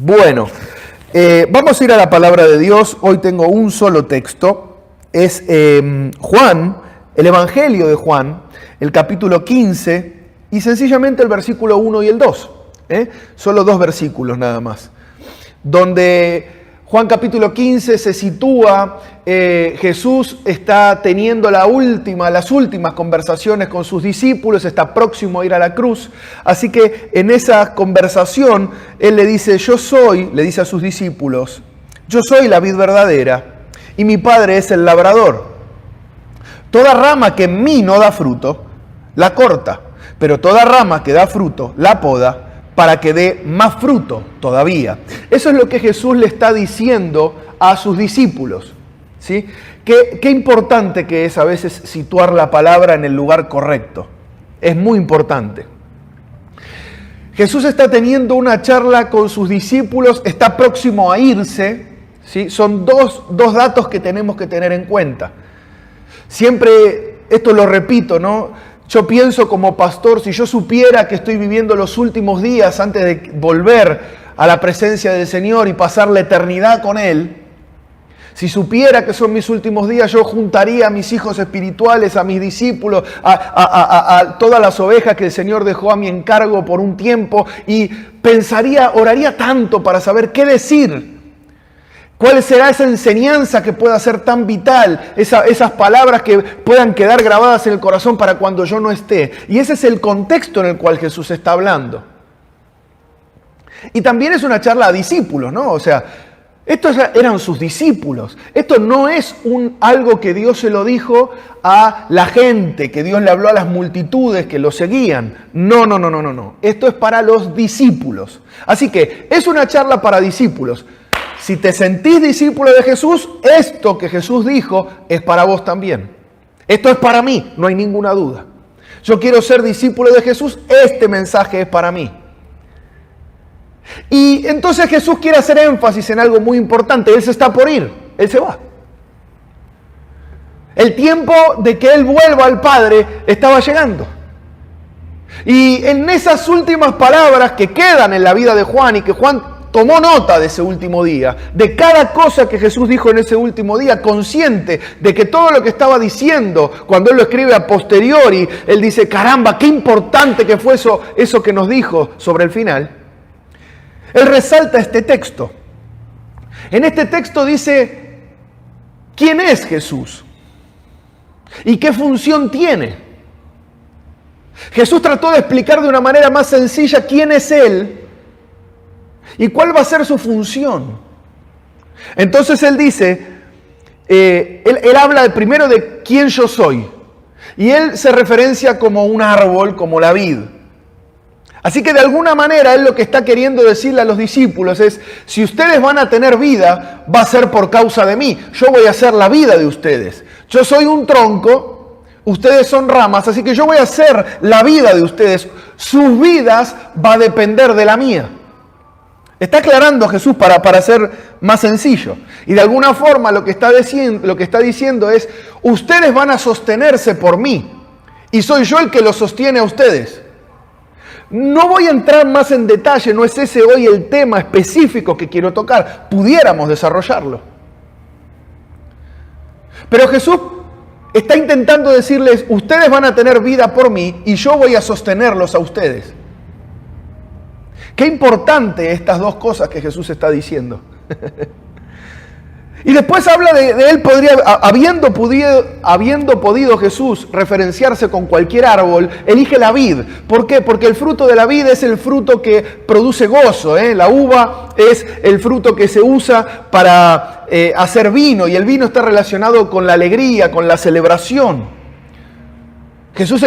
Bueno, vamos a ir a la palabra de Dios. Hoy tengo un solo texto. Es Juan, el Evangelio de Juan, el capítulo 15 y sencillamente el versículo 1 y el 2. Solo dos versículos nada más. Donde Juan capítulo 15 se sitúa, Jesús está teniendo las últimas conversaciones con sus discípulos, está próximo a ir a la cruz. Así que en esa conversación, Él le dice a sus discípulos, yo soy la vid verdadera y mi Padre es el labrador. Toda rama que en mí no da fruto, la corta, pero toda rama que da fruto, la poda, para que dé más fruto todavía. Eso es lo que Jesús le está diciendo a sus discípulos, ¿sí? Qué importante que es a veces situar la palabra en el lugar correcto. Es muy importante. Jesús está teniendo una charla con sus discípulos, está próximo a irse, ¿sí? Son dos datos que tenemos que tener en cuenta. Siempre, esto lo repito, ¿no? Yo pienso como pastor, si yo supiera que estoy viviendo los últimos días antes de volver a la presencia del Señor y pasar la eternidad con Él, si supiera que son mis últimos días, yo juntaría a mis hijos espirituales, a mis discípulos, a todas las ovejas que el Señor dejó a mi encargo por un tiempo y oraría tanto para saber qué decir. ¿Cuál será esa enseñanza que pueda ser tan vital? Esas palabras que puedan quedar grabadas en el corazón para cuando yo no esté. Y ese es el contexto en el cual Jesús está hablando. Y también es una charla a discípulos, ¿no? O sea, estos eran sus discípulos. Esto no es algo que Dios se lo dijo a la gente, que Dios le habló a las multitudes que lo seguían. No. Esto es para los discípulos. Así que es una charla para discípulos. Si te sentís discípulo de Jesús, esto que Jesús dijo es para vos también. Esto es para mí, no hay ninguna duda. Yo quiero ser discípulo de Jesús, este mensaje es para mí. Y entonces Jesús quiere hacer énfasis en algo muy importante. Él se está por ir, Él se va. El tiempo de que Él vuelva al Padre estaba llegando. Y en esas últimas palabras que quedan en la vida de Juan y que Juan tomó nota de ese último día, de cada cosa que Jesús dijo en ese último día, consciente de que todo lo que estaba diciendo, cuando Él lo escribe a posteriori, Él dice, caramba, qué importante que fue eso que nos dijo sobre el final. Él resalta este texto. En este texto dice, ¿quién es Jesús? ¿Y qué función tiene? Jesús trató de explicar de una manera más sencilla quién es Él y cuál va a ser su función. Entonces Él dice, él habla primero de quién yo soy. Y Él se referencia como un árbol, como la vid. Así que de alguna manera Él lo que está queriendo decirle a los discípulos es, si ustedes van a tener vida, va a ser por causa de mí. Yo voy a ser la vida de ustedes. Yo soy un tronco, ustedes son ramas, así que yo voy a ser la vida de ustedes. Sus vidas va a depender de la mía. Está aclarando Jesús para ser más sencillo. Y de alguna forma lo que está diciendo es, ustedes van a sostenerse por mí. Y soy yo el que los sostiene a ustedes. No voy a entrar más en detalle, no es ese hoy el tema específico que quiero tocar. Pudiéramos desarrollarlo. Pero Jesús está intentando decirles, ustedes van a tener vida por mí y yo voy a sostenerlos a ustedes. Qué importante estas dos cosas que Jesús está diciendo. Y después habla de él, habiendo podido Jesús referenciarse con cualquier árbol, elige la vid. ¿Por qué? Porque el fruto de la vid es el fruto que produce gozo. La uva es el fruto que se usa para hacer vino, y el vino está relacionado con la alegría, con la celebración. Jesús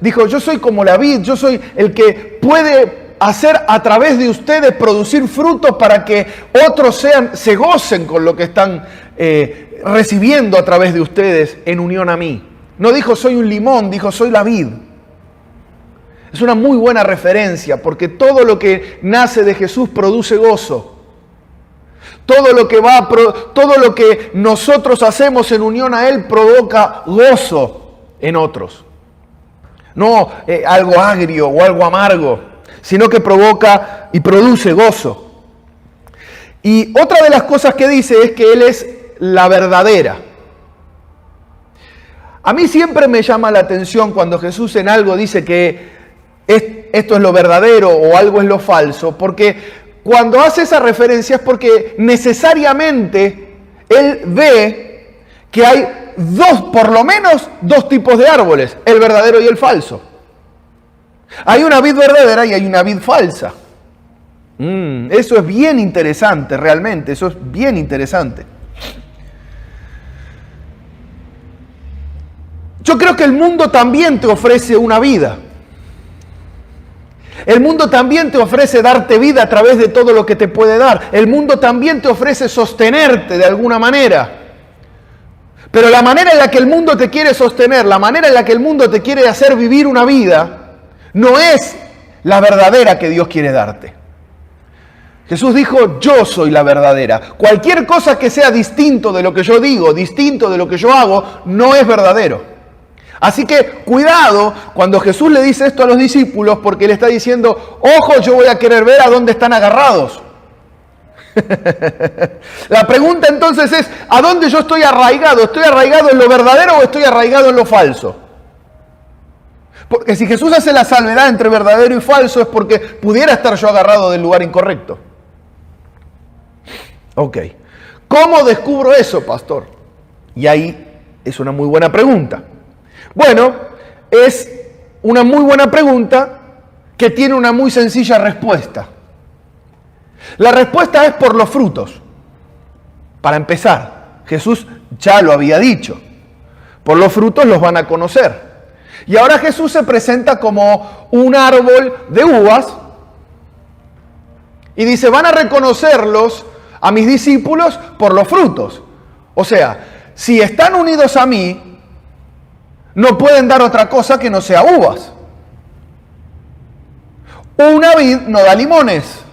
dijo, yo soy como la vid, yo soy el que puede hacer a través de ustedes producir frutos para que otros se gocen con lo que están recibiendo a través de ustedes en unión a mí. No dijo soy un limón, dijo soy la vid. Es una muy buena referencia porque todo lo que nace de Jesús produce gozo. Todo lo que nosotros hacemos en unión a Él provoca gozo en otros. No algo agrio o algo amargo, sino que provoca y produce gozo. Y otra de las cosas que dice es que Él es la verdadera. A mí siempre me llama la atención cuando Jesús en algo dice que esto es lo verdadero o algo es lo falso, porque cuando hace esa referencia es porque necesariamente Él ve que hay por lo menos dos tipos de árboles, el verdadero y el falso. Hay una vid verdadera y hay una vid falsa. Eso es bien interesante, realmente, eso es bien interesante. Yo creo que el mundo también te ofrece una vida. El mundo también te ofrece darte vida a través de todo lo que te puede dar. El mundo también te ofrece sostenerte de alguna manera. Pero la manera en la que el mundo te quiere sostener, la manera en la que el mundo te quiere hacer vivir una vida, no es la verdadera que Dios quiere darte. Jesús dijo, yo soy la verdadera. Cualquier cosa que sea distinto de lo que yo digo, distinto de lo que yo hago, no es verdadero. Así que cuidado cuando Jesús le dice esto a los discípulos, porque le está diciendo, ojo, yo voy a querer ver a dónde están agarrados. La pregunta entonces es, ¿a dónde yo estoy arraigado? ¿Estoy arraigado en lo verdadero o estoy arraigado en lo falso? Porque si Jesús hace la salvedad entre verdadero y falso es porque pudiera estar yo agarrado del lugar incorrecto. Ok. ¿Cómo descubro eso, pastor? Y ahí es una muy buena pregunta. Bueno, es una muy buena pregunta que tiene una muy sencilla respuesta. La respuesta es por los frutos. Para empezar, Jesús ya lo había dicho. Por los frutos los van a conocer. Y ahora Jesús se presenta como un árbol de uvas y dice, van a reconocerlos a mis discípulos por los frutos. O sea, si están unidos a mí, no pueden dar otra cosa que no sea uvas. Una vid no da limones.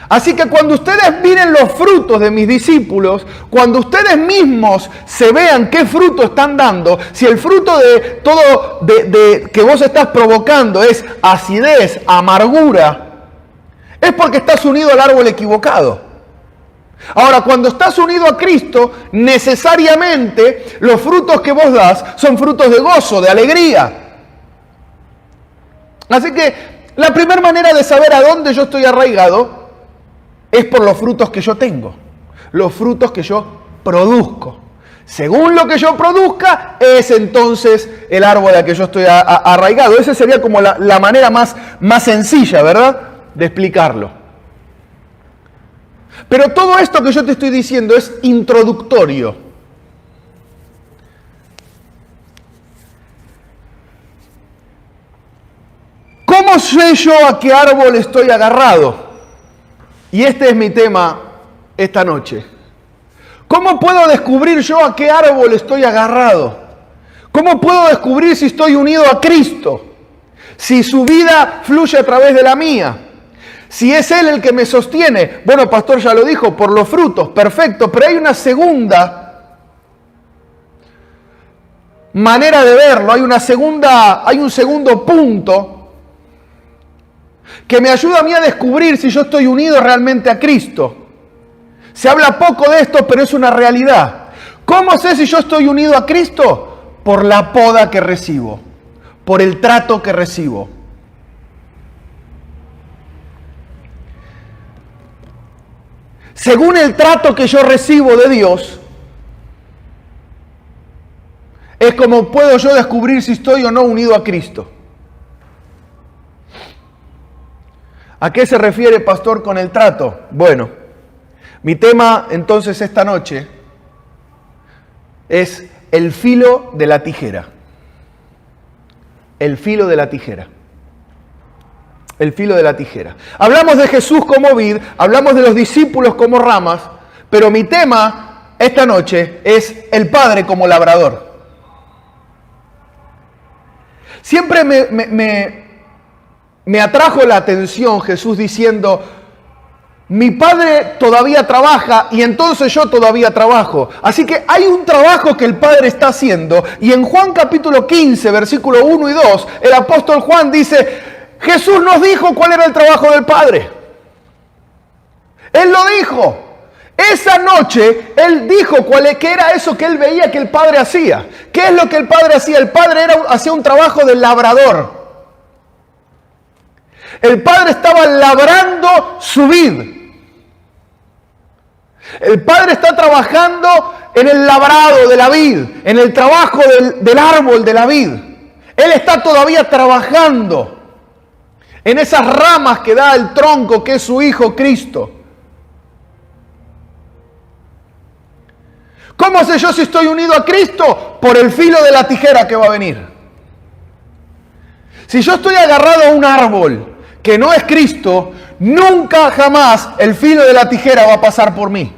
Así que cuando ustedes miren los frutos de mis discípulos, cuando ustedes mismos se vean qué fruto están dando, si el fruto de todo que vos estás provocando es acidez, amargura, es porque estás unido al árbol equivocado. Ahora, cuando estás unido a Cristo, necesariamente los frutos que vos das son frutos de gozo, de alegría. Así que la primera manera de saber a dónde yo estoy arraigado es por los frutos que yo tengo, los frutos que yo produzco. Según lo que yo produzca, es entonces el árbol al que yo estoy arraigado. Esa sería como la manera más sencilla, ¿verdad?, de explicarlo. Pero todo esto que yo te estoy diciendo es introductorio. ¿Cómo sé yo a qué árbol estoy agarrado? Y este es mi tema esta noche. ¿Cómo puedo descubrir yo a qué árbol estoy agarrado? ¿Cómo puedo descubrir si estoy unido a Cristo? Si su vida fluye a través de la mía. Si es Él el que me sostiene. Bueno, pastor ya lo dijo, por los frutos, perfecto. Pero hay una segunda manera de verlo. Hay un segundo punto que me ayuda a mí a descubrir si yo estoy unido realmente a Cristo. Se habla poco de esto, pero es una realidad. ¿Cómo sé si yo estoy unido a Cristo? Por la poda que recibo, por el trato que recibo. Según el trato que yo recibo de Dios, es como puedo yo descubrir si estoy o no unido a Cristo. ¿A qué se refiere, pastor, con el trato? Bueno, mi tema entonces esta noche es el filo de la tijera. El filo de la tijera. El filo de la tijera. Hablamos de Jesús como vid, hablamos de los discípulos como ramas, pero mi tema esta noche es el Padre como labrador. Siempre me atrajo la atención Jesús diciendo, mi Padre todavía trabaja y entonces yo todavía trabajo. Así que hay un trabajo que el Padre está haciendo. Y en Juan capítulo 15, versículo 1 y 2, el apóstol Juan dice, Jesús nos dijo cuál era el trabajo del Padre. Él lo dijo. Esa noche Él dijo qué era eso que Él veía que el Padre hacía. ¿Qué es lo que el Padre hacía? El Padre hacía un trabajo de labrador. El Padre estaba labrando su vid. El Padre está trabajando en el labrado de la vid, en el trabajo del árbol de la vid. Él está todavía trabajando en esas ramas que da el tronco que es su Hijo Cristo. ¿Cómo sé yo si estoy unido a Cristo? Por el filo de la tijera que va a venir. Si yo estoy agarrado a un árbol que no es Cristo, nunca jamás el filo de la tijera va a pasar por mí.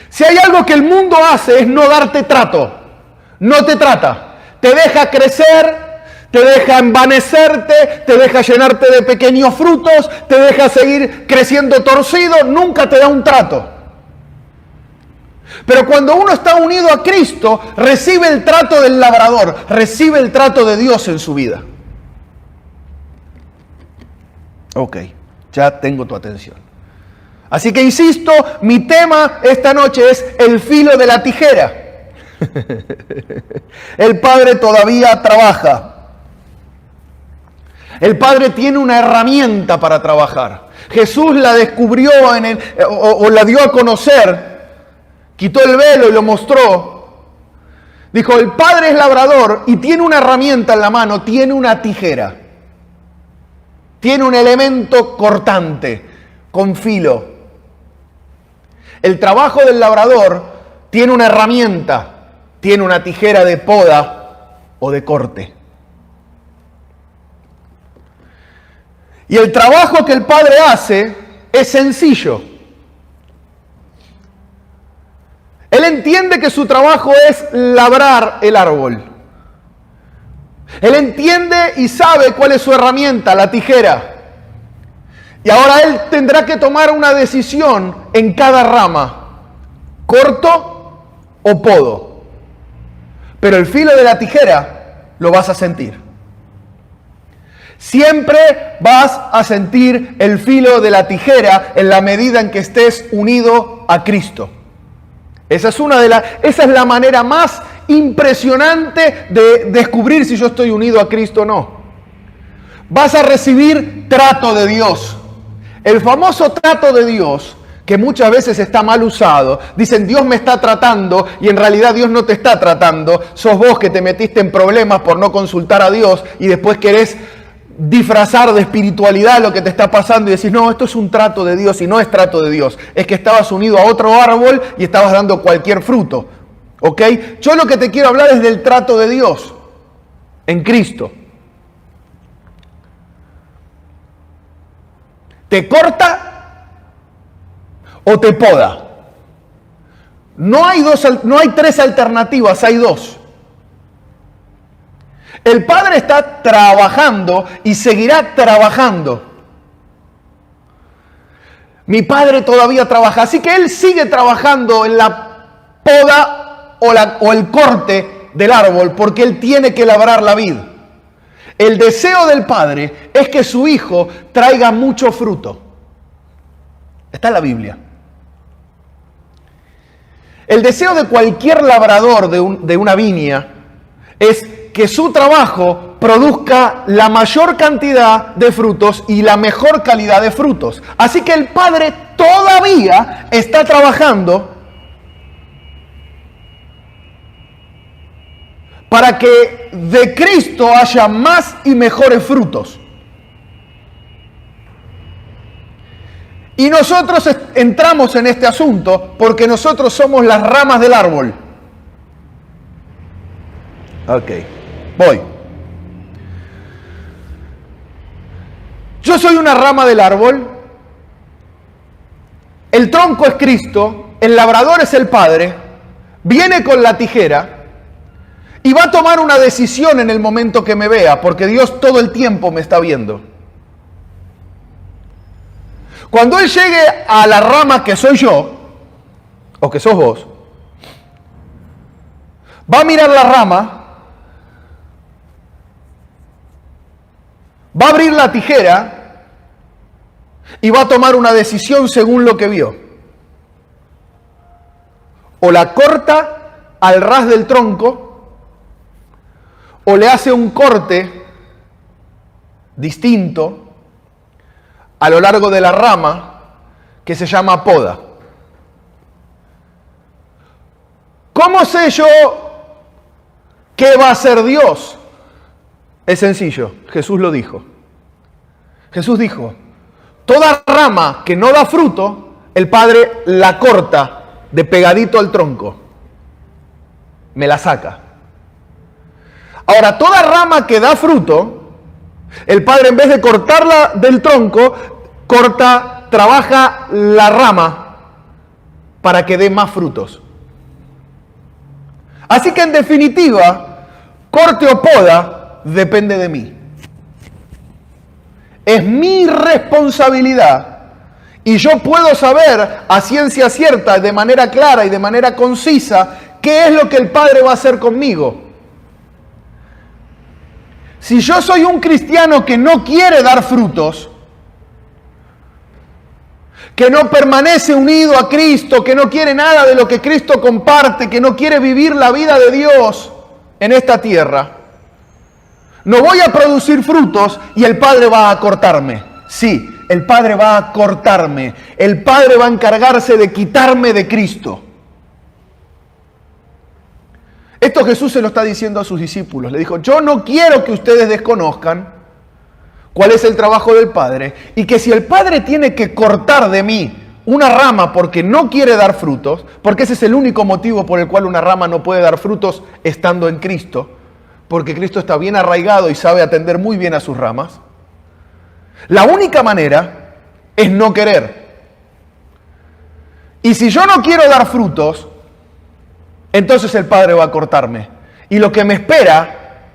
Si hay algo que el mundo hace es no darte trato. No te trata. Te deja crecer, te deja envanecerte, te deja llenarte de pequeños frutos, te deja seguir creciendo torcido, nunca te da un trato. Pero cuando uno está unido a Cristo, recibe el trato del labrador, recibe el trato de Dios en su vida. Ok, ya tengo tu atención. Así que insisto, mi tema esta noche es el filo de la tijera. El Padre todavía trabaja. El Padre tiene una herramienta para trabajar. Jesús la descubrió o la dio a conocer, quitó el velo y lo mostró. Dijo, el Padre es labrador y tiene una herramienta en la mano, tiene una tijera. Tiene un elemento cortante, con filo. El trabajo del labrador tiene una herramienta, tiene una tijera de poda o de corte. Y el trabajo que el Padre hace es sencillo. Él entiende que su trabajo es labrar el árbol. Él entiende y sabe cuál es su herramienta, la tijera. Y ahora Él tendrá que tomar una decisión en cada rama, corto o podo. Pero el filo de la tijera lo vas a sentir. Siempre vas a sentir el filo de la tijera en la medida en que estés unido a Cristo. Esa es la manera más impresionante de descubrir si yo estoy unido a Cristo o no. Vas a recibir trato de Dios. El famoso trato de Dios, que muchas veces está mal usado. Dicen, Dios me está tratando, y en realidad Dios no te está tratando. Sos vos que te metiste en problemas por no consultar a Dios y después querés disfrazar de espiritualidad lo que te está pasando y decís, no, esto es un trato de Dios, y no es trato de Dios. Es que estabas unido a otro árbol y estabas dando cualquier fruto. ¿Ok? Yo lo que te quiero hablar es del trato de Dios en Cristo. ¿Te corta o te poda? No hay tres alternativas, hay dos. El Padre está trabajando y seguirá trabajando. Mi Padre todavía trabaja, así que Él sigue trabajando en la poda o el corte del árbol, porque Él tiene que labrar la vid. El deseo del Padre es que su Hijo traiga mucho fruto. Está en la Biblia. El deseo de cualquier labrador de una viña es que su trabajo produzca la mayor cantidad de frutos y la mejor calidad de frutos. Así que el Padre todavía está trabajando para que de Cristo haya más y mejores frutos. Y nosotros entramos en este asunto porque nosotros somos las ramas del árbol. Ok, voy. Yo soy una rama del árbol, el tronco es Cristo, el labrador es el Padre, viene con la tijera y va a tomar una decisión en el momento que me vea, porque Dios todo el tiempo me está viendo. Cuando Él llegue a la rama que soy yo, o que sos vos, va a mirar la rama, va a abrir la tijera y va a tomar una decisión según lo que vio. O la corta al ras del tronco, o le hace un corte distinto a lo largo de la rama que se llama poda. ¿Cómo sé yo qué va a hacer Dios? Es sencillo, Jesús lo dijo. Jesús dijo, toda rama que no da fruto, el Padre la corta de pegadito al tronco. Me la saca. Ahora, toda rama que da fruto, el Padre en vez de cortarla del tronco, trabaja la rama para que dé más frutos. Así que en definitiva, corte o poda depende de mí. Es mi responsabilidad y yo puedo saber a ciencia cierta, de manera clara y de manera concisa, qué es lo que el Padre va a hacer conmigo. Si yo soy un cristiano que no quiere dar frutos, que no permanece unido a Cristo, que no quiere nada de lo que Cristo comparte, que no quiere vivir la vida de Dios en esta tierra, no voy a producir frutos y el Padre va a cortarme. Sí, el Padre va a cortarme. El Padre va a encargarse de quitarme de Cristo. Esto Jesús se lo está diciendo a sus discípulos. Le dijo, yo no quiero que ustedes desconozcan cuál es el trabajo del Padre, y que si el Padre tiene que cortar de mí una rama porque no quiere dar frutos, porque ese es el único motivo por el cual una rama no puede dar frutos estando en Cristo, porque Cristo está bien arraigado y sabe atender muy bien a sus ramas, la única manera es no querer. Y si yo no quiero dar frutos, entonces el Padre va a cortarme. Y lo que me espera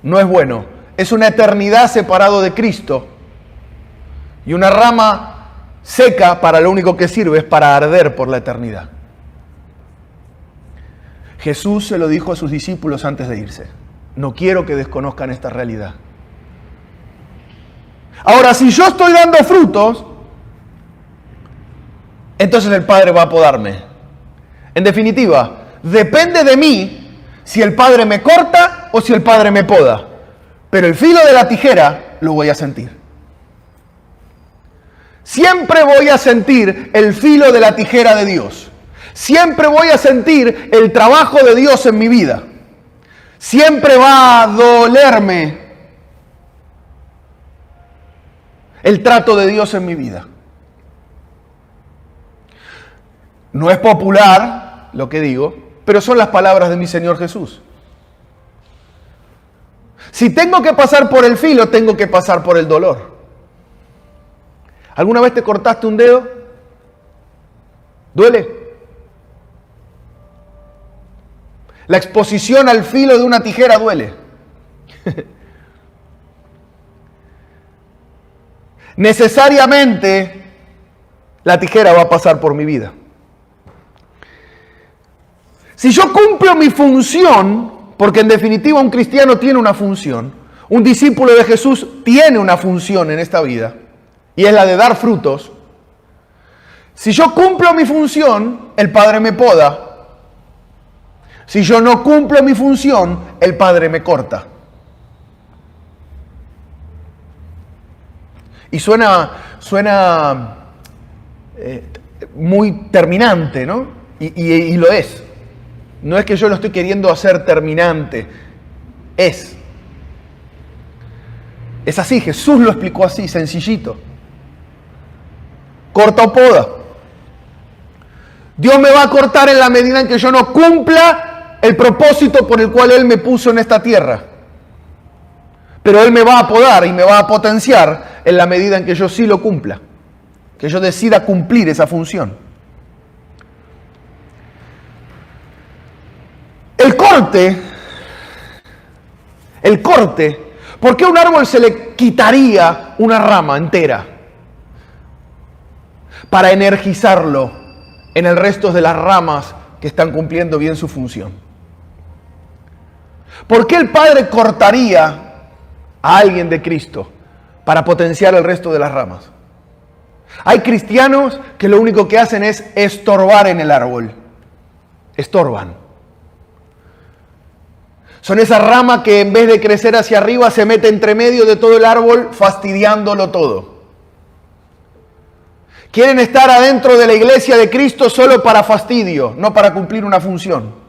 no es bueno. Es una eternidad separado de Cristo. Y una rama seca para lo único que sirve es para arder por la eternidad. Jesús se lo dijo a sus discípulos antes de irse. No quiero que desconozcan esta realidad. Ahora, si yo estoy dando frutos, entonces el Padre va a podarme. En definitiva, depende de mí si el Padre me corta o si el Padre me poda. Pero el filo de la tijera lo voy a sentir. Siempre voy a sentir el filo de la tijera de Dios. Siempre voy a sentir el trabajo de Dios en mi vida. Siempre va a dolerme el trato de Dios en mi vida. No es popular lo que digo, pero son las palabras de mi Señor Jesús. Si tengo que pasar por el filo, tengo que pasar por el dolor. ¿Alguna vez te cortaste un dedo? ¿Duele? La exposición al filo de una tijera duele. Necesariamente la tijera va a pasar por mi vida. Si yo cumplo mi función, porque en definitiva un cristiano tiene una función, un discípulo de Jesús tiene una función en esta vida, y es la de dar frutos. Si yo cumplo mi función, el Padre me poda. Si yo no cumplo mi función, el Padre me corta. Y suena muy terminante, ¿no? Y lo es. No es que yo lo estoy queriendo hacer terminante. Es así, Jesús lo explicó así, sencillito. Corta o poda. Dios me va a cortar en la medida en que yo no cumpla el propósito por el cual Él me puso en esta tierra. Pero Él me va a podar y me va a potenciar en la medida en que yo sí lo cumpla. Que yo decida cumplir esa función. El corte, ¿por qué a un árbol se le quitaría una rama entera? Para energizarlo en el resto de las ramas que están cumpliendo bien su función. ¿Por qué el Padre cortaría a alguien de Cristo para potenciar el resto de las ramas? Hay cristianos que lo único que hacen es estorbar en el árbol. estorban. Son esa rama que en vez de crecer hacia arriba se mete entre medio de todo el árbol, fastidiándolo todo. Quieren estar adentro de la iglesia de Cristo solo para fastidio, no para cumplir una función.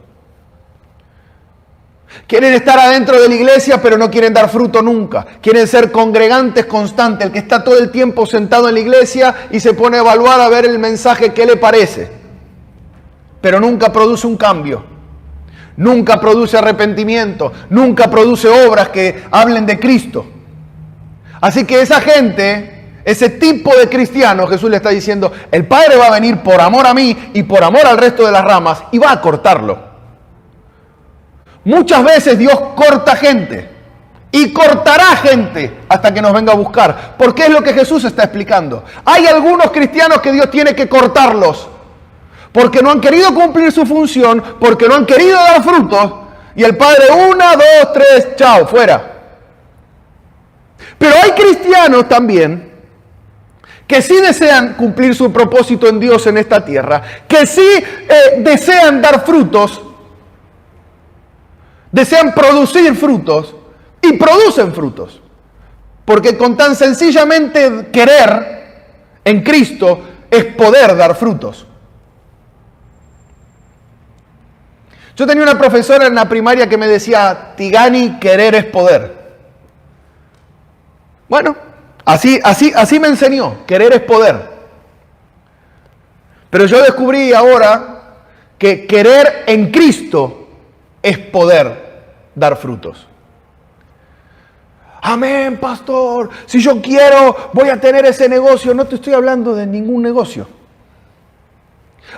Quieren estar adentro de la iglesia, pero no quieren dar fruto nunca. Quieren ser congregantes constantes, el que está todo el tiempo sentado en la iglesia y se pone a evaluar a ver el mensaje que le parece. Pero nunca produce un cambio. Nunca produce arrepentimiento. Nunca produce obras que hablen de Cristo. Así que esa gente, ese tipo de cristianos, Jesús le está diciendo, el Padre va a venir por amor a mí y por amor al resto de las ramas y va a cortarlo. Muchas veces Dios corta gente y cortará gente hasta que nos venga a buscar, porque es lo que Jesús está explicando. Hay algunos cristianos que Dios tiene que cortarlos, porque no han querido cumplir su función, porque no han querido dar frutos, y el Padre 1, 2, 3, chao, fuera. Pero hay cristianos también que sí desean cumplir su propósito en Dios en esta tierra, que sí desean dar frutos, desean producir frutos y producen frutos. Porque con tan sencillamente querer en Cristo es poder dar frutos. Yo tenía una profesora en la primaria que me decía, Tigani, querer es poder. Bueno, así me enseñó, querer es poder. Pero yo descubrí ahora que querer en Cristo es poder dar frutos. Amén, pastor. Si yo quiero, voy a tener ese negocio. No te estoy hablando de ningún negocio.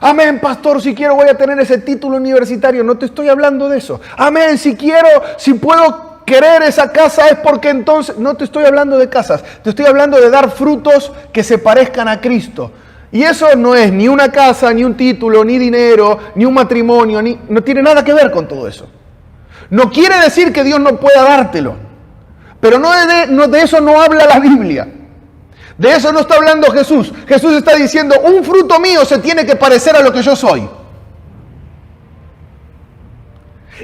Amén, pastor. Si quiero, voy a tener ese título universitario. No te estoy hablando de eso. Amén. Si quiero, si puedo querer esa casa es porque entonces... No te estoy hablando de casas. Te estoy hablando de dar frutos que se parezcan a Cristo. Y eso no es ni una casa, ni un título, ni dinero, ni un matrimonio, no tiene nada que ver con todo eso. No quiere decir que Dios no pueda dártelo, pero de eso no habla la Biblia. De eso no está hablando Jesús. Jesús está diciendo, un fruto mío se tiene que parecer a lo que yo soy.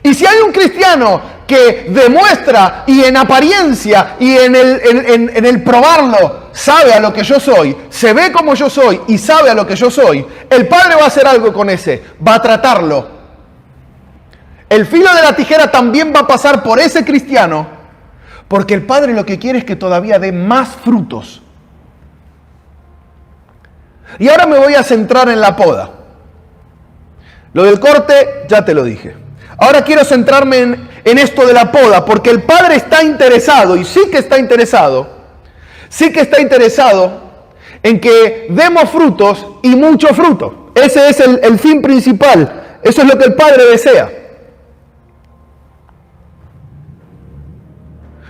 Y si hay un cristiano que demuestra y en apariencia y en el probarlo sabe a lo que yo soy, se ve como yo soy y sabe a lo que yo soy, el Padre va a hacer algo con ese, va a tratarlo. El filo de la tijera también va a pasar por ese cristiano, porque el Padre lo que quiere es que todavía dé más frutos. Y ahora me voy a centrar en la poda. Lo del corte ya te lo dije. Ahora quiero centrarme en esto de la poda, porque el Padre está interesado, y sí que está interesado en que demos frutos y mucho fruto. Ese es el fin principal. Eso es lo que el Padre desea.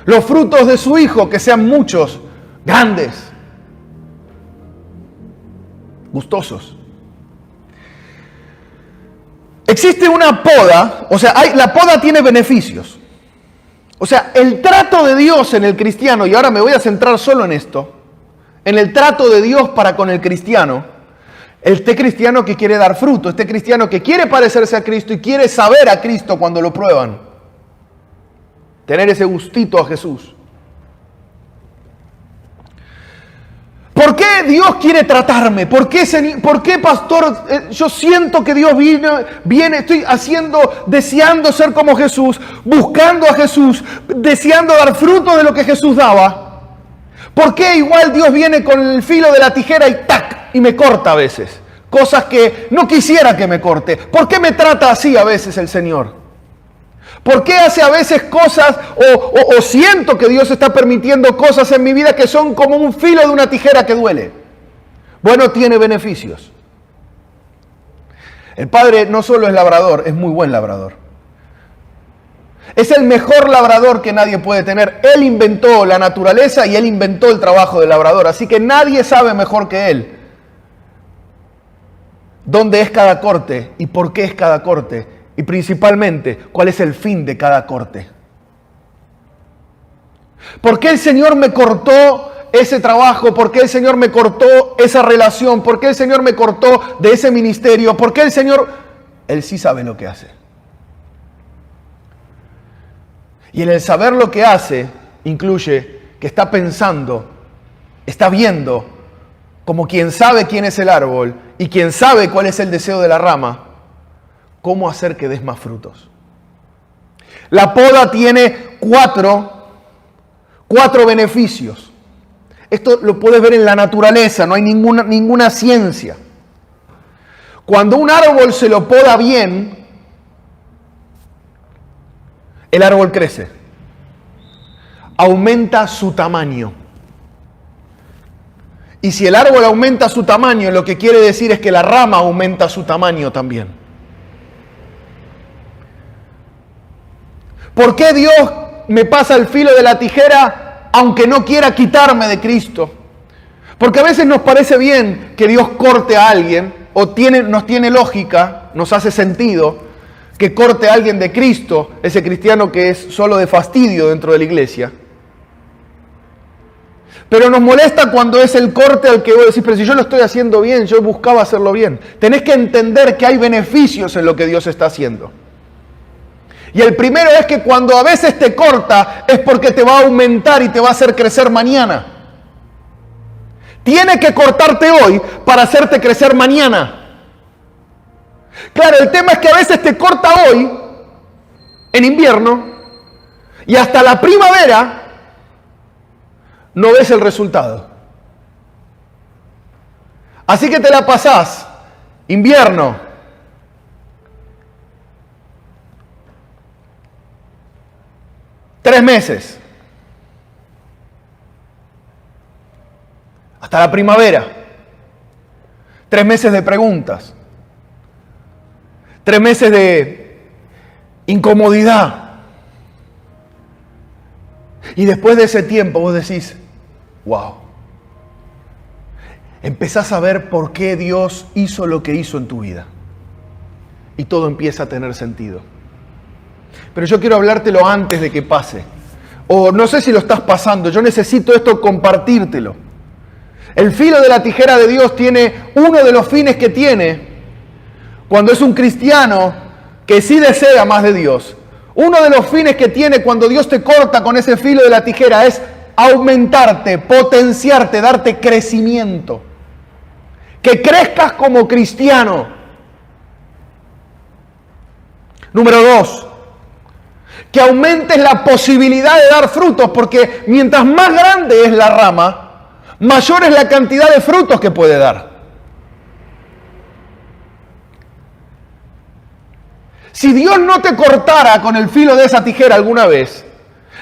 Los frutos de su Hijo, que sean muchos, grandes, gustosos. Existe una poda, o sea, la poda tiene beneficios. O sea, el trato de Dios en el cristiano, y ahora me voy a centrar solo en esto, en el trato de Dios para con el cristiano, este cristiano que quiere dar fruto, este cristiano que quiere parecerse a Cristo y quiere saber a Cristo cuando lo prueban, tener ese gustito a Jesús. ¿Por qué Dios quiere tratarme? ¿Por qué, pastor? Yo siento que Dios viene, estoy deseando ser como Jesús, buscando a Jesús, deseando dar fruto de lo que Jesús daba. ¿Por qué igual Dios viene con el filo de la tijera y ¡tac! Y me corta a veces? Cosas que no quisiera que me corte. ¿Por qué me trata así a veces el Señor? ¿Por qué hace a veces cosas o siento que Dios está permitiendo cosas en mi vida que son como un filo de una tijera que duele? Bueno, tiene beneficios. El Padre no solo es labrador, es muy buen labrador. Es el mejor labrador que nadie puede tener. Él inventó la naturaleza y Él inventó el trabajo del labrador. Así que nadie sabe mejor que Él dónde es cada corte y por qué es cada corte. Y principalmente, ¿cuál es el fin de cada corte? ¿Por qué el Señor me cortó ese trabajo? ¿Por qué el Señor me cortó esa relación? ¿Por qué el Señor me cortó de ese ministerio? ¿Por qué el Señor? Él sí sabe lo que hace. Y en el saber lo que hace, incluye que está pensando, está viendo, como quien sabe quién es el árbol y quien sabe cuál es el deseo de la rama, cómo hacer que des más frutos. La poda tiene cuatro beneficios. Esto lo puedes ver en la naturaleza, no hay ninguna ciencia. Cuando un árbol se lo poda bien, el árbol crece, aumenta su tamaño. Y si el árbol aumenta su tamaño, lo que quiere decir es que la rama aumenta su tamaño también. ¿Por qué Dios me pasa el filo de la tijera aunque no quiera quitarme de Cristo? Porque a veces nos parece bien que Dios corte a alguien, o nos tiene lógica, nos hace sentido que corte a alguien de Cristo, ese cristiano que es solo de fastidio dentro de la iglesia. Pero nos molesta cuando es el corte al que vos decís, pero si yo lo estoy haciendo bien, yo buscaba hacerlo bien. Tenés que entender que hay beneficios en lo que Dios está haciendo. Y el primero es que cuando a veces te corta es porque te va a aumentar y te va a hacer crecer mañana. Tiene que cortarte hoy para hacerte crecer mañana. Claro, el tema es que a veces te corta hoy, en invierno, y hasta la primavera no ves el resultado. Así que te la pasás, invierno, tres meses, hasta la primavera, 3 meses de preguntas, 3 meses de incomodidad. Y después de ese tiempo vos decís, wow, empezás a ver por qué Dios hizo lo que hizo en tu vida. Y todo empieza a tener sentido. Pero yo quiero hablártelo antes de que pase. O no sé si lo estás pasando, yo necesito esto compartírtelo. El filo de la tijera de Dios tiene uno de los fines que tiene cuando es un cristiano que sí desea más de Dios. Uno de los fines que tiene cuando Dios te corta con ese filo de la tijera es aumentarte, potenciarte, darte crecimiento. Que crezcas como cristiano. Número 2, que aumentes la posibilidad de dar frutos, porque mientras más grande es la rama, mayor es la cantidad de frutos que puede dar. Si Dios no te cortara con el filo de esa tijera alguna vez,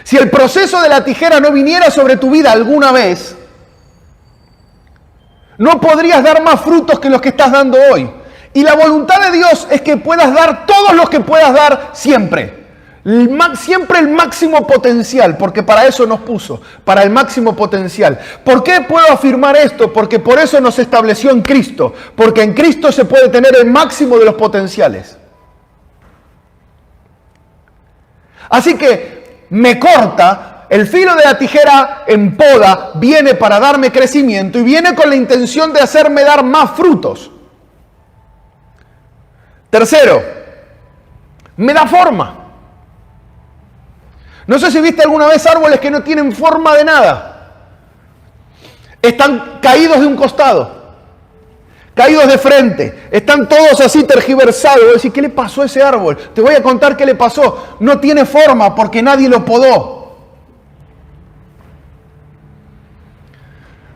si el proceso de la tijera no viniera sobre tu vida alguna vez, no podrías dar más frutos que los que estás dando hoy. Y la voluntad de Dios es que puedas dar todos los que puedas dar siempre. Siempre el máximo potencial, porque para eso nos puso, para el máximo potencial. ¿Por qué puedo afirmar esto? Porque por eso nos estableció en Cristo, porque en Cristo se puede tener el máximo de los potenciales. Así que me corta, el filo de la tijera en poda viene para darme crecimiento y viene con la intención de hacerme dar más frutos. Tercero, me da forma. No sé si viste alguna vez árboles que no tienen forma de nada. Están caídos de un costado, caídos de frente, están todos así tergiversados. Voy a decir, ¿qué le pasó a ese árbol? Te voy a contar qué le pasó. No tiene forma porque nadie lo podó.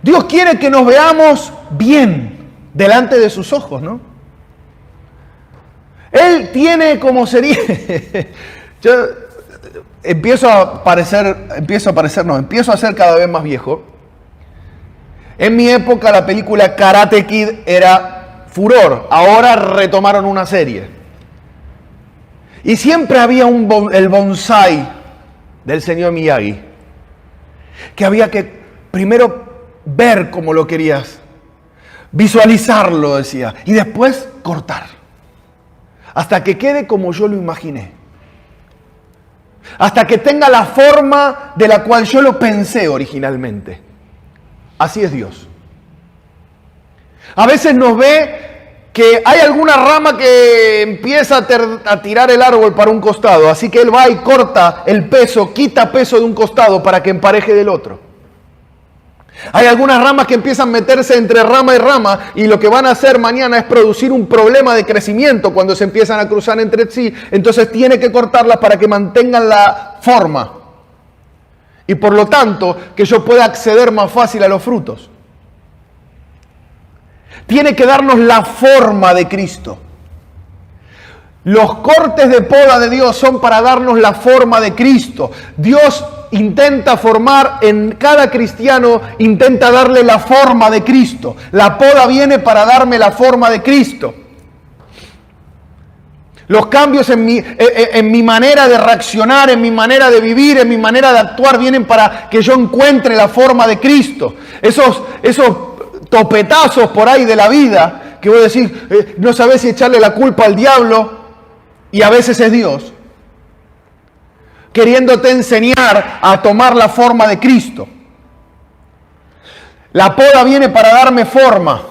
Dios quiere que nos veamos bien delante de sus ojos, ¿no? Él tiene como sería... Empiezo a ser cada vez más viejo. En mi época la película Karate Kid era furor. Ahora retomaron una serie. Y siempre había el bonsai del señor Miyagi, que había que primero ver cómo lo querías, visualizarlo, decía, y después cortar, hasta que quede como yo lo imaginé. Hasta que tenga la forma de la cual yo lo pensé originalmente. Así es Dios. A veces nos ve que hay alguna rama que empieza a tirar el árbol para un costado, así que él va y corta el peso, quita peso de un costado para que empareje del otro. Hay algunas ramas que empiezan a meterse entre rama y rama y lo que van a hacer mañana es producir un problema de crecimiento cuando se empiezan a cruzar entre sí. Entonces tiene que cortarlas para que mantengan la forma y por lo tanto que yo pueda acceder más fácil a los frutos. Tiene que darnos la forma de Cristo. Los cortes de poda de Dios son para darnos la forma de Cristo. Dios intenta formar en cada cristiano, intenta darle la forma de Cristo. La poda viene para darme la forma de Cristo. Los cambios en mi manera de reaccionar, en mi manera de vivir, en mi manera de actuar, vienen para que yo encuentre la forma de Cristo. Esos topetazos por ahí de la vida, que vos decís, no sabés si echarle la culpa al diablo, y a veces es Dios, queriéndote enseñar a tomar la forma de Cristo. La poda viene para darme forma,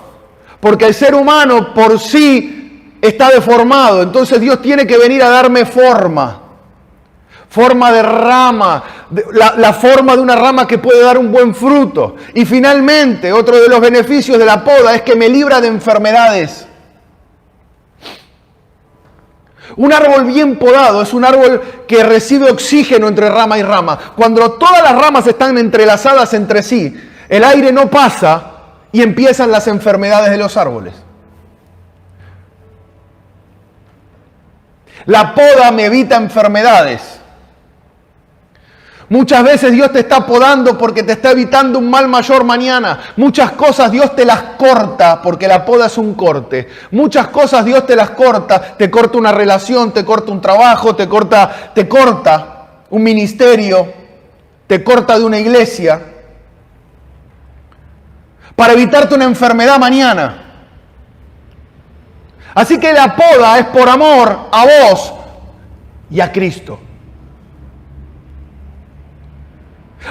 porque el ser humano por sí está deformado, entonces Dios tiene que venir a darme forma. Forma de rama, la forma de una rama que puede dar un buen fruto. Y finalmente, otro de los beneficios de la poda es que me libra de enfermedades. Un árbol bien podado es un árbol que recibe oxígeno entre rama y rama. Cuando todas las ramas están entrelazadas entre sí, el aire no pasa y empiezan las enfermedades de los árboles. La poda me evita enfermedades. Muchas veces Dios te está podando porque te está evitando un mal mayor mañana. Muchas cosas Dios te las corta porque la poda es un corte. Muchas cosas Dios te las corta. Te corta una relación, te corta un trabajo, te corta un ministerio, te corta de una iglesia. Para evitarte una enfermedad mañana. Así que la poda es por amor a vos y a Cristo.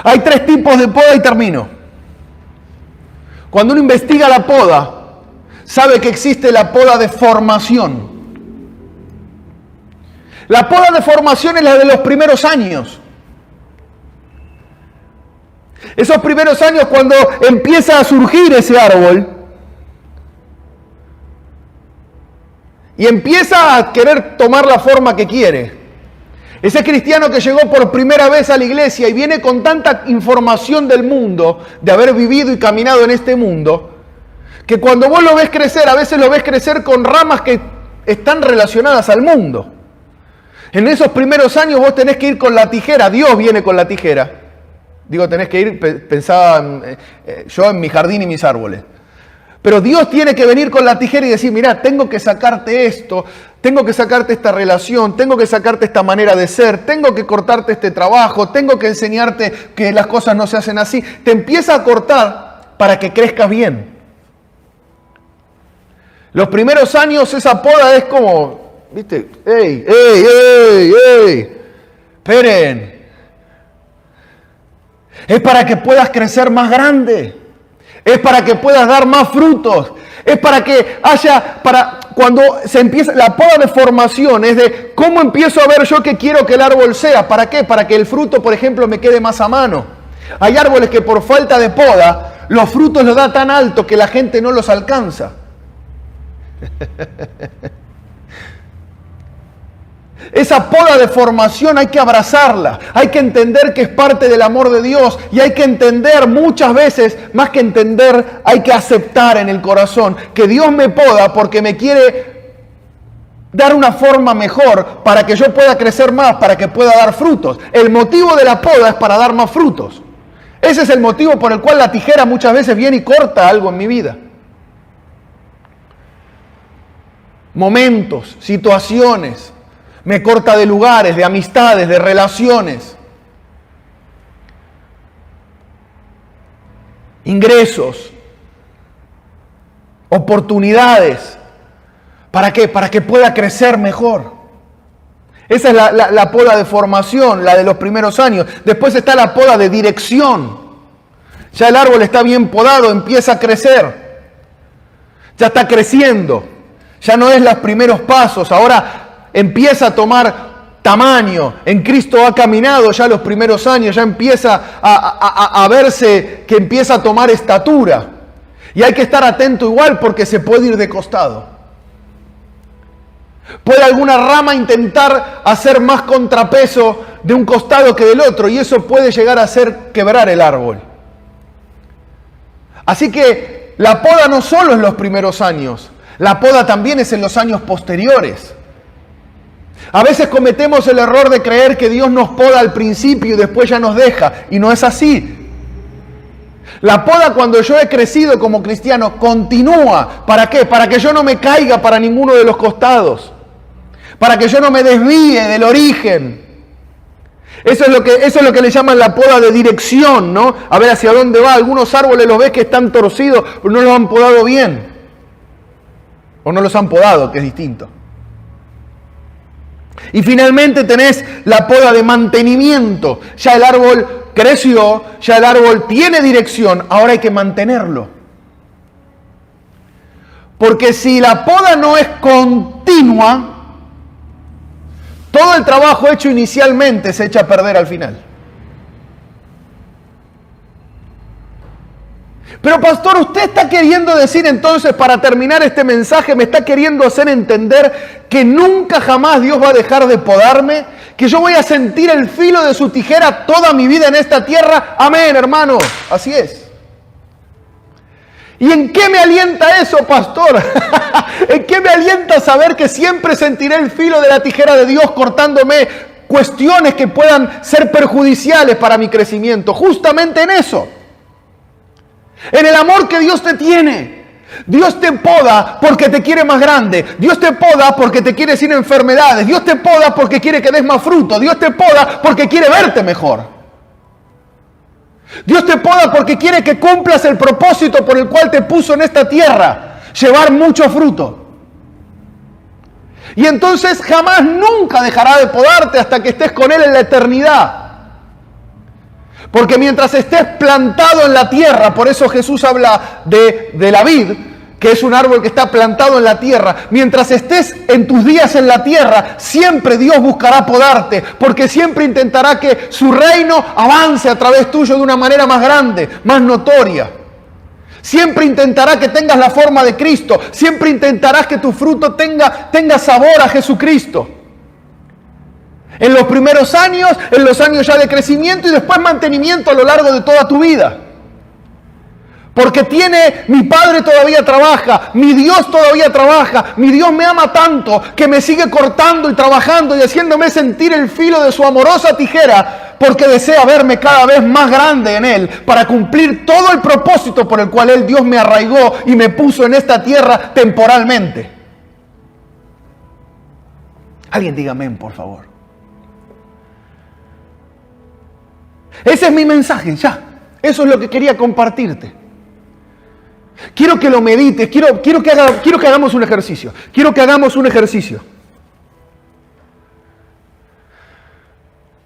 Hay 3 tipos de poda y termino. Cuando uno investiga la poda, sabe que existe la poda de formación. La poda de formación es la de los primeros años. Esos primeros años cuando empieza a surgir ese árbol y empieza a querer tomar la forma que quiere. Ese cristiano que llegó por primera vez a la iglesia y viene con tanta información del mundo, de haber vivido y caminado en este mundo, que cuando vos lo ves crecer, a veces lo ves crecer con ramas que están relacionadas al mundo. En esos primeros años vos tenés que ir con la tijera, Dios viene con la tijera. Digo, tenés que ir, pensaba yo en mi jardín y mis árboles. Pero Dios tiene que venir con la tijera y decir, mirá, tengo que sacarte esto, tengo que sacarte esta relación, tengo que sacarte esta manera de ser, tengo que cortarte este trabajo, tengo que enseñarte que las cosas no se hacen así. Te empieza a cortar para que crezcas bien. Los primeros años esa poda es como, ¿viste? ¡Ey! ¡Esperen! Es para que puedas crecer más grande. Es para que puedas dar más frutos. Es para que cuando se empieza, la poda de formación es de cómo empiezo a ver yo qué quiero que el árbol sea. ¿Para qué? Para que el fruto, por ejemplo, me quede más a mano. Hay árboles que por falta de poda, los frutos los da tan alto que la gente no los alcanza. Esa poda de formación hay que abrazarla, hay que entender que es parte del amor de Dios y hay que entender muchas veces, más que entender, hay que aceptar en el corazón que Dios me poda porque me quiere dar una forma mejor para que yo pueda crecer más, para que pueda dar frutos. El motivo de la poda es para dar más frutos. Ese es el motivo por el cual la tijera muchas veces viene y corta algo en mi vida. Momentos, situaciones. Me corta de lugares, de amistades, de relaciones. Ingresos. Oportunidades. ¿Para qué? Para que pueda crecer mejor. Esa es la poda de formación, la de los primeros años. Después está la poda de dirección. Ya el árbol está bien podado, empieza a crecer. Ya está creciendo. Ya no es los primeros pasos, ahora empieza a tomar tamaño. En Cristo ha caminado ya los primeros años, ya empieza a verse que empieza a tomar estatura. Y hay que estar atento igual porque se puede ir de costado. Puede alguna rama intentar hacer más contrapeso de un costado que del otro y eso puede llegar a hacer quebrar el árbol. Así que la poda no solo es los primeros años, la poda también es en los años posteriores. A veces cometemos el error de creer que Dios nos poda al principio y después ya nos deja, y no es así. La poda cuando yo he crecido como cristiano continúa. ¿Para qué? Para que yo no me caiga para ninguno de los costados. Para que yo no me desvíe del origen. Eso es lo que le llaman la poda de dirección, ¿no? A ver hacia dónde va. Algunos árboles los ves que están torcidos, pero no los han podado bien. O no los han podado, que es distinto. Y finalmente tenés la poda de mantenimiento. Ya el árbol creció, ya el árbol tiene dirección, ahora hay que mantenerlo. Porque si la poda no es continua, todo el trabajo hecho inicialmente se echa a perder al final. Pero pastor, usted está queriendo decir entonces, para terminar este mensaje, me está queriendo hacer entender que nunca jamás Dios va a dejar de podarme, que yo voy a sentir el filo de su tijera toda mi vida en esta tierra. Amén, hermano, así es. ¿Y en qué me alienta eso, pastor? ¿En qué me alienta saber que siempre sentiré el filo de la tijera de Dios cortándome cuestiones que puedan ser perjudiciales para mi crecimiento? Justamente en eso. En el amor que Dios te tiene. Dios te poda porque te quiere más grande. Dios te poda porque te quiere sin enfermedades. Dios te poda porque quiere que des más fruto. Dios te poda porque quiere verte mejor. Dios te poda porque quiere que cumplas el propósito por el cual te puso en esta tierra. Llevar mucho fruto. Y entonces jamás, nunca dejará de podarte hasta que estés con Él en la eternidad. Porque mientras estés plantado en la tierra, por eso Jesús habla de la vid, que es un árbol que está plantado en la tierra. Mientras estés en tus días en la tierra, siempre Dios buscará podarte, porque siempre intentará que su reino avance a través tuyo de una manera más grande, más notoria. Siempre intentará que tengas la forma de Cristo, siempre intentarás que tu fruto tenga sabor a Jesucristo. En los primeros años, en los años ya de crecimiento y después mantenimiento a lo largo de toda tu vida. Porque mi Padre todavía trabaja, mi Dios todavía trabaja, mi Dios me ama tanto que me sigue cortando y trabajando y haciéndome sentir el filo de su amorosa tijera, porque desea verme cada vez más grande en Él, para cumplir todo el propósito por el cual Dios me arraigó y me puso en esta tierra temporalmente. Alguien diga amén, por favor. Ese es mi mensaje, ya. Eso es lo que quería compartirte. Quiero que lo medites, quiero que hagamos un ejercicio. Quiero que hagamos un ejercicio.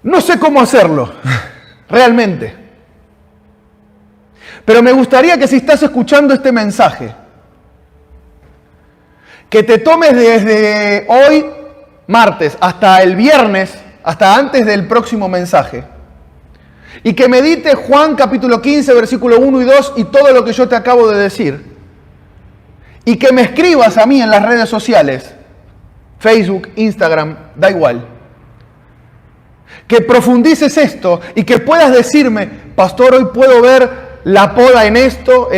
No sé cómo hacerlo, realmente. Pero me gustaría que si estás escuchando este mensaje, que te tomes desde hoy, martes, hasta el viernes, hasta antes del próximo mensaje, y que medites Juan capítulo 15, versículo 1 y 2 y todo lo que yo te acabo de decir. Y que me escribas a mí en las redes sociales, Facebook, Instagram, da igual. Que profundices esto y que puedas decirme, pastor, hoy puedo ver la poda en esto y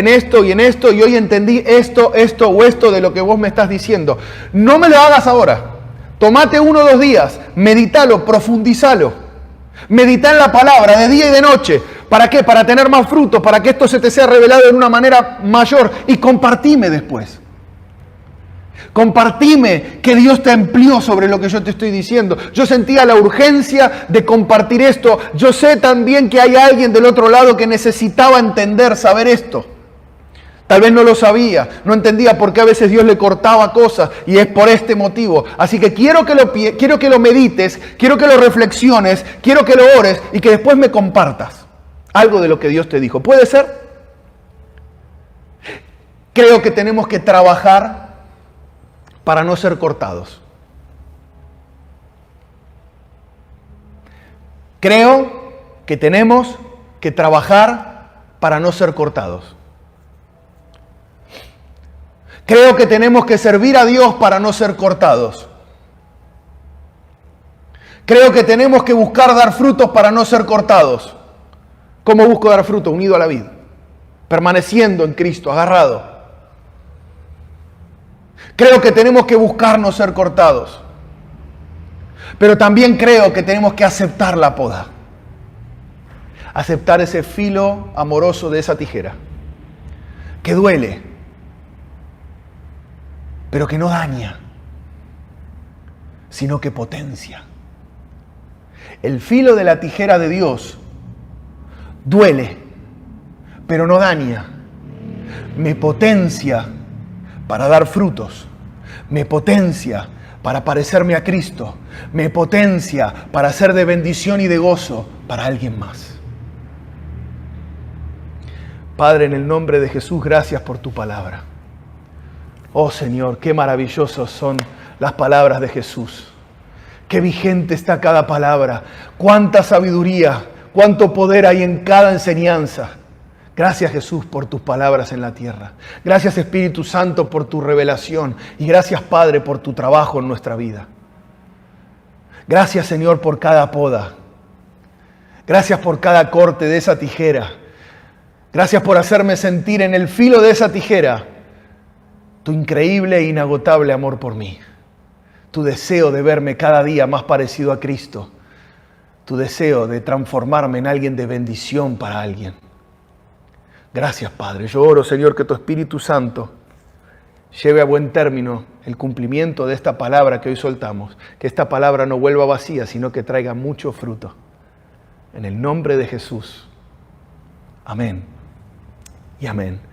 en esto, y hoy entendí esto o esto de lo que vos me estás diciendo. No me lo hagas ahora. Tómate 1 o 2 días, meditalo, profundízalo. Medita en la palabra de día y de noche. ¿Para qué? Para tener más fruto, para que esto se te sea revelado de una manera mayor. Y compartime después. Compartime que Dios te amplió sobre lo que yo te estoy diciendo. Yo sentía la urgencia de compartir esto. Yo sé también que hay alguien del otro lado que necesitaba entender, saber esto. Tal vez no lo sabía, no entendía por qué a veces Dios le cortaba cosas, y es por este motivo. Así que quiero que lo medites, quiero que lo reflexiones, quiero que lo ores y que después me compartas algo de lo que Dios te dijo. ¿Puede ser? Creo que tenemos que trabajar para no ser cortados. Creo que tenemos que trabajar para no ser cortados. Creo que tenemos que servir a Dios para no ser cortados. Creo que tenemos que buscar dar frutos para no ser cortados. ¿Cómo busco dar frutos? Unido a la vid, permaneciendo en Cristo, agarrado. Creo que tenemos que buscar no ser cortados. Pero también creo que tenemos que aceptar la poda. Aceptar ese filo amoroso de esa tijera. Que duele, pero que no daña, sino que potencia. El filo de la tijera de Dios duele, pero no daña. Me potencia para dar frutos. Me potencia para parecerme a Cristo. Me potencia para ser de bendición y de gozo para alguien más. Padre, en el nombre de Jesús, gracias por tu palabra. Oh Señor, qué maravillosos son las palabras de Jesús. Qué vigente está cada palabra. Cuánta sabiduría, cuánto poder hay en cada enseñanza. Gracias Jesús por tus palabras en la tierra. Gracias Espíritu Santo por tu revelación. Y gracias Padre por tu trabajo en nuestra vida. Gracias Señor por cada poda. Gracias por cada corte de esa tijera. Gracias por hacerme sentir en el filo de esa tijera tu increíble e inagotable amor por mí. Tu deseo de verme cada día más parecido a Cristo. Tu deseo de transformarme en alguien de bendición para alguien. Gracias, Padre. Yo oro, Señor, que tu Espíritu Santo lleve a buen término el cumplimiento de esta palabra que hoy soltamos. Que esta palabra no vuelva vacía, sino que traiga mucho fruto. En el nombre de Jesús. Amén y amén.